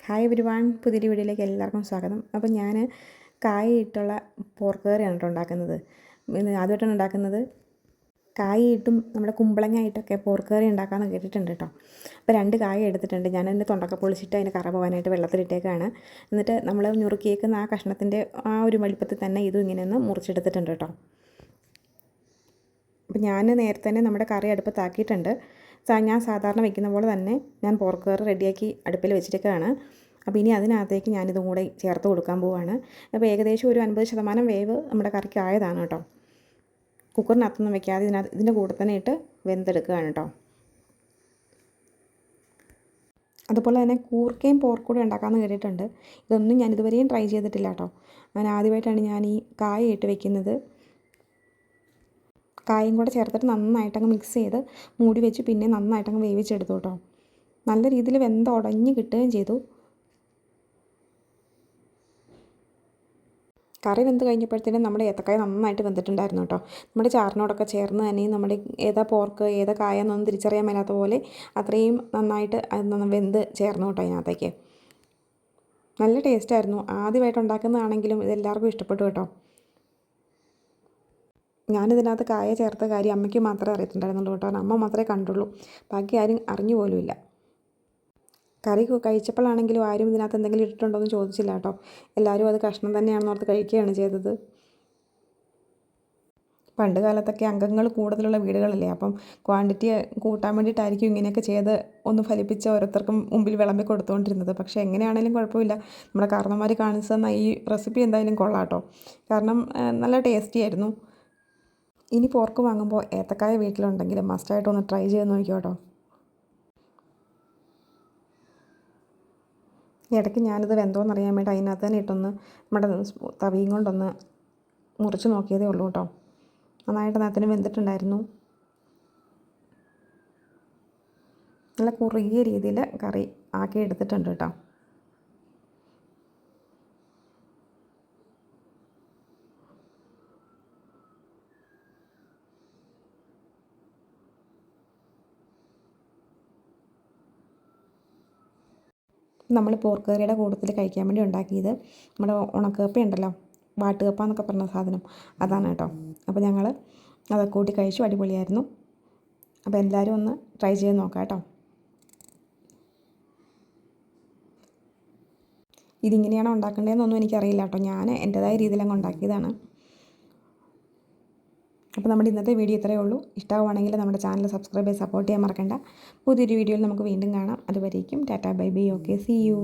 Hi everyone, പുതിയൊരു വീഡിയോയിലേക്ക് എല്ലാവർക്കും സ്വാഗതം. അപ്പോൾ ഞാൻ കായയിട്ടുള്ള പോർക്ക് കറിയാണ് കേട്ടോ ഉണ്ടാക്കുന്നത്. ആദ്യമായിട്ടാണ് ഉണ്ടാക്കുന്നത്. കായയിട്ടും നമ്മുടെ കുമ്പളങ്ങയായിട്ടൊക്കെ പോർക്ക് കറി ഉണ്ടാക്കാമെന്ന് കേട്ടിട്ടുണ്ട് കേട്ടോ. അപ്പോൾ 2 കായ എടുത്തിട്ടുണ്ട്. ഞാൻ അതിൻ്റെ തൊണ്ടൊക്കെ പൊളിച്ചിട്ട് അതിന് കറ പോകാനായിട്ട് വെള്ളത്തിലിട്ടേക്കാണ്. എന്നിട്ട് നമ്മൾ ഞുറുക്കിയേക്കുന്ന ആ കഷ്ണത്തിൻ്റെ ആ ഒരു വലിപ്പത്തിൽ തന്നെ ഇതും ഇങ്ങനെയൊന്ന് മുറിച്ചെടുത്തിട്ടുണ്ട് കേട്ടോ. അപ്പോൾ ഞാൻ നേരത്തെ തന്നെ നമ്മുടെ കറി അടുപ്പത്താക്കിയിട്ടുണ്ട്. ഞാൻ സാധാരണ വെക്കുന്ന പോലെ തന്നെ ഞാൻ പോർക്ക് കറി റെഡിയാക്കി അടുപ്പിൽ വെച്ചിട്ടൊക്കെയാണ്. അപ്പോൾ ഇനി അതിനകത്തേക്ക് ഞാനിതും കൂടെ ചേർത്ത് കൊടുക്കാൻ പോവുകയാണ്. അപ്പോൾ ഏകദേശം ഒരു 50% വേവ് നമ്മുടെ കറിക്ക് ആയതാണ് കേട്ടോ. കുക്കറിനകത്തൊന്നും വെക്കാതെ ഇതിൻ്റെ കൂടെ തന്നെ ഇട്ട് വെന്തെടുക്കുകയാണ് കേട്ടോ. അതുപോലെ തന്നെ കൂർക്കയും പോർക്ക് കൂടെ ഉണ്ടാക്കാമെന്ന് കേട്ടിട്ടുണ്ട്. ഇതൊന്നും ഞാൻ ഇതുവരെയും ട്രൈ ചെയ്തിട്ടില്ല കേട്ടോ. ഞാൻ ആദ്യമായിട്ടാണ് ഞാൻ ഈ കായ ഇട്ട് വെക്കുന്നത്. കായും കൂടെ ചേർത്തിട്ട് നന്നായിട്ടങ്ങ് മിക്സ് ചെയ്ത് മൂടി വെച്ച് പിന്നെ നന്നായിട്ടങ്ങ് വേവിച്ചെടുത്തു കേട്ടോ. നല്ല രീതിയിൽ വെന്തുടഞ്ഞ് കിട്ടുകയും ചെയ്തു. കറി വെന്ത് കഴിഞ്ഞപ്പോഴത്തേനും നമ്മുടെ ഏത്തക്കായ നന്നായിട്ട് വെന്തിട്ടുണ്ടായിരുന്നു കേട്ടോ. നമ്മുടെ ചാറിനോടൊക്കെ ചേർന്ന് തന്നെ നമ്മുടെ ഏതാ പോർക്ക് ഏതാ കായ എന്നൊന്നും തിരിച്ചറിയാൻ മേലാത്ത പോലെ അത്രയും നന്നായിട്ട് വെന്ത് ചേർന്നു കേട്ടോ അതിനകത്തേക്ക്. നല്ല ടേസ്റ്റായിരുന്നു. ആദ്യമായിട്ട് ഉണ്ടാക്കുന്നതാണെങ്കിലും ഇതെല്ലാവർക്കും ഇഷ്ടപ്പെട്ടു കേട്ടോ. ഞാനിതിനകത്ത് കായ ചേർത്ത കാര്യം അമ്മയ്ക്ക് മാത്രമേ അറിയത്തുണ്ടായിരുന്നുള്ളൂ കേട്ടോ. അമ്മ മാത്രമേ കണ്ടുള്ളൂ, ബാക്കി ആരും അറിഞ്ഞു പോലുമില്ല. കറി കഴിച്ചപ്പോഴാണെങ്കിലും ആരും ഇതിനകത്ത് എന്തെങ്കിലും ഇട്ടിട്ടുണ്ടോ എന്ന് ചോദിച്ചില്ല കേട്ടോ. എല്ലാവരും അത് കഷ്ണം തന്നെയാണെന്ന് ഓർത്ത് കഴിക്കുകയാണ് ചെയ്തത്. പണ്ട് കാലത്തൊക്കെ അംഗങ്ങൾ കൂടുതലുള്ള വീടുകളല്ലേ, അപ്പം ക്വാണ്ടിറ്റി കൂട്ടാൻ വേണ്ടിയിട്ടായിരിക്കും ഇങ്ങനെയൊക്കെ ചെയ്ത് ഒന്ന് ഫലിപ്പിച്ച് ഓരോരുത്തർക്കും മുമ്പിൽ വിളമ്പി കൊടുത്തുകൊണ്ടിരുന്നത്. പക്ഷേ എങ്ങനെയാണെങ്കിലും കുഴപ്പമില്ല, നമ്മുടെ കാരണവന്മാർ കാണിച്ചു തന്ന ഈ റെസിപ്പി എന്തായാലും കൊള്ളാം കേട്ടോ. കാരണം നല്ല ടേസ്റ്റി ആയിരുന്നു. ഇനി പോർക്ക് വാങ്ങുമ്പോൾ ഏത്തക്കായ വീട്ടിലുണ്ടെങ്കിൽ മസ്റ്റായിട്ടൊന്ന് ട്രൈ ചെയ്ത് നോക്കിയോ കേട്ടോ. ഇടയ്ക്ക് ഞാനിത് വെന്തോന്നറിയാൻ വേണ്ടി അതിനകത്ത് തന്നെ ഇട്ടൊന്ന് നമ്മുടെ തവിയും കൊണ്ടൊന്ന് മുറിച്ച് നോക്കിയതേ ഉള്ളൂ കേട്ടോ. നന്നായിട്ട് അതിന് വെന്തിട്ടുണ്ടായിരുന്നു. നല്ല കുറുകിയ രീതിയിൽ കറി ആക്കി എടുത്തിട്ടുണ്ട് കേട്ടോ. നമ്മൾ പോർക്ക് കറിയുടെ കൂട്ടത്തിൽ കഴിക്കാൻ വേണ്ടി ഉണ്ടാക്കിയത് നമ്മുടെ ഉണക്കപ്പ ഉണ്ടല്ലോ, വാട്ടുകപ്പ എന്നൊക്കെ പറഞ്ഞ സാധനം, അതാണ് കേട്ടോ. അപ്പോൾ ഞങ്ങൾ അതൊക്കെ കൂട്ടി കഴിച്ചു, അടിപൊളിയായിരുന്നു. അപ്പോൾ എല്ലാവരും ഒന്ന് ട്രൈ ചെയ്ത് നോക്കാം കേട്ടോ. ഇതിങ്ങനെയാണോ ഉണ്ടാക്കേണ്ടതെന്നൊന്നും എനിക്കറിയില്ല കേട്ടോ. ഞാൻ എൻ്റേതായ രീതിയിൽ അങ്ങ് ഉണ്ടാക്കിയതാണ്. അപ്പോൾ നമ്മുടെ ഇന്നത്തെ വീഡിയോ ഇത്രയേ ഉള്ളൂ. ഇഷ്ടമാവുകയാണെങ്കിൽ നമ്മുടെ ചാനൽ സബ്സ്ക്രൈബ് ചെയ്ത് സപ്പോർട്ട് ചെയ്യാൻ മറക്കണ്ട. പുതിയൊരു വീഡിയോയിൽ നമുക്ക് വീണ്ടും കാണാം. അതുവരേക്കും tata bye bye. Okay, see U.